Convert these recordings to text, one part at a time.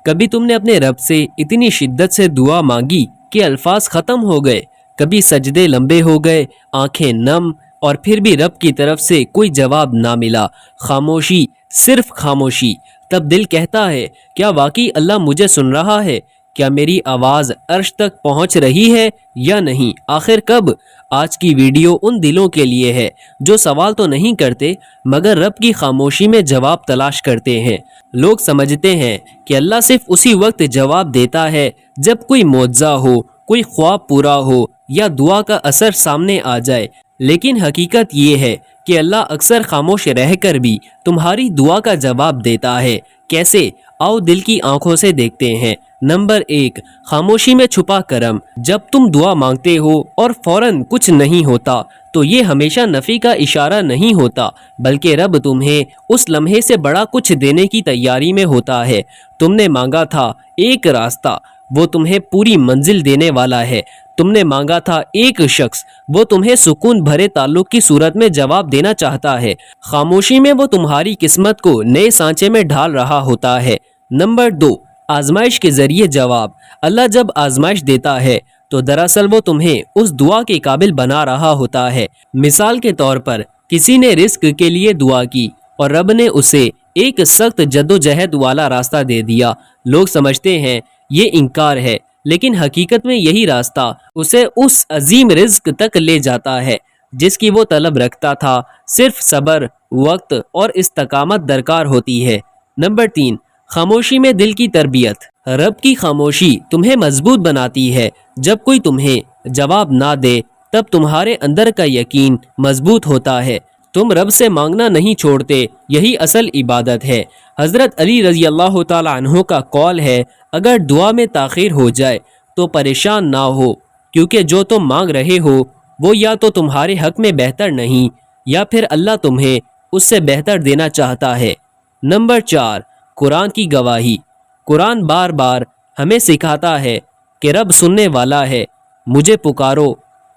کبھی تم نے اپنے رب سے اتنی شدت سے دعا مانگی کہ الفاظ ختم ہو گئے، کبھی سجدے لمبے ہو گئے، آنکھیں نم، اور پھر بھی رب کی طرف سے کوئی جواب نہ ملا، خاموشی، صرف خاموشی۔ تب دل کہتا ہے کیا واقعی اللہ مجھے سن رہا ہے؟ کیا میری آواز عرش تک پہنچ رہی ہے یا نہیں؟ آخر کب؟ آج کی ویڈیو ان دلوں کے لیے ہے جو سوال تو نہیں کرتے مگر رب کی خاموشی میں جواب تلاش کرتے ہیں۔ لوگ سمجھتے ہیں کہ اللہ صرف اسی وقت جواب دیتا ہے جب کوئی معجزہ ہو، کوئی خواب پورا ہو یا دعا کا اثر سامنے آ جائے، لیکن حقیقت یہ ہے کہ اللہ اکثر خاموش رہ کر بھی تمہاری دعا کا جواب دیتا ہے۔ کیسے؟ آؤ دل کی آنکھوں سے دیکھتے ہیں۔ نمبر 1، خاموشی میں چھپا کرم۔ جب تم دعا مانگتے ہو اور فوراً کچھ نہیں ہوتا تو یہ ہمیشہ نفی کا اشارہ نہیں ہوتا، بلکہ رب تمہیں اس لمحے سے بڑا کچھ دینے کی تیاری میں ہوتا ہے۔ تم نے مانگا تھا ایک راستہ، وہ تمہیں پوری منزل دینے والا ہے۔ تم نے مانگا تھا ایک شخص، وہ تمہیں سکون بھرے تعلق کی صورت میں جواب دینا چاہتا ہے۔ خاموشی میں وہ تمہاری قسمت کو نئے سانچے میں ڈھال رہا ہوتا ہے۔ نمبر 2، آزمائش کے ذریعے جواب۔ اللہ جب آزمائش دیتا ہے تو دراصل وہ تمہیں اس دعا کے قابل بنا رہا ہوتا ہے۔ مثال کے طور پر کسی نے رزق کے لیے دعا کی اور رب نے اسے ایک سخت جدوجہد والا راستہ دے دیا۔ لوگ سمجھتے ہیں یہ انکار ہے، لیکن حقیقت میں یہی راستہ اسے اس عظیم رزق تک لے جاتا ہے جس کی وہ طلب رکھتا تھا۔ صرف صبر، وقت اور استقامت درکار ہوتی ہے۔ نمبر 3، خاموشی میں دل کی تربیت۔ رب کی خاموشی تمہیں مضبوط بناتی ہے۔ جب کوئی تمہیں جواب نہ دے تب تمہارے اندر کا یقین مضبوط ہوتا ہے۔ تم رب سے مانگنا نہیں چھوڑتے، یہی اصل عبادت ہے۔ حضرت علی رضی اللہ تعالی عنہ کا قول ہے، اگر دعا میں تاخیر ہو جائے تو پریشان نہ ہو، کیونکہ جو تم مانگ رہے ہو وہ یا تو تمہارے حق میں بہتر نہیں یا پھر اللہ تمہیں اس سے بہتر دینا چاہتا ہے۔ نمبر 4، قرآن کی گواہی۔ قرآن بار بار ہمیں سکھاتا ہے کہ رب سننے والا ہے۔ مجھے پکارو،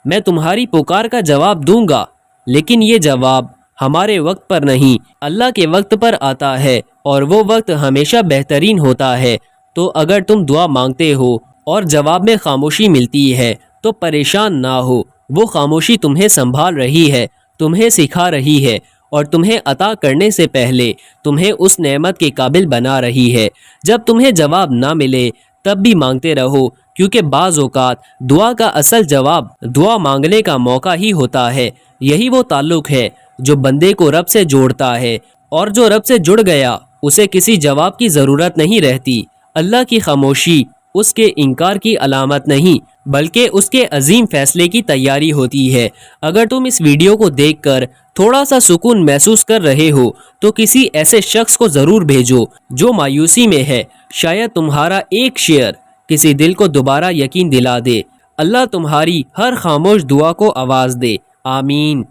میں تمہاری پکار کا جواب دوں گا، لیکن یہ جواب ہمارے وقت پر نہیں، اللہ کے وقت پر آتا ہے، اور وہ وقت ہمیشہ بہترین ہوتا ہے۔ تو اگر تم دعا مانگتے ہو اور جواب میں خاموشی ملتی ہے تو پریشان نہ ہو، وہ خاموشی تمہیں سنبھال رہی ہے، تمہیں سکھا رہی ہے اور تمہیں عطا کرنے سے پہلے تمہیں اس نعمت کے قابل بنا رہی ہے۔ جب تمہیں جواب نہ ملے تب بھی مانگتے رہو، کیونکہ بعض اوقات دعا کا اصل جواب دعا مانگنے کا موقع ہی ہوتا ہے۔ یہی وہ تعلق ہے جو بندے کو رب سے جوڑتا ہے، اور جو رب سے جڑ گیا اسے کسی جواب کی ضرورت نہیں رہتی۔ اللہ کی خاموشی اس کے انکار کی علامت نہیں بلکہ اس کے عظیم فیصلے کی تیاری ہوتی ہے۔ اگر تم اس ویڈیو کو دیکھ کر تھوڑا سا سکون محسوس کر رہے ہو تو کسی ایسے شخص کو ضرور بھیجو جو مایوسی میں ہے، شاید تمہارا ایک شیئر کسی دل کو دوبارہ یقین دلا دے۔ اللہ تمہاری ہر خاموش دعا کو آواز دے۔ آمین۔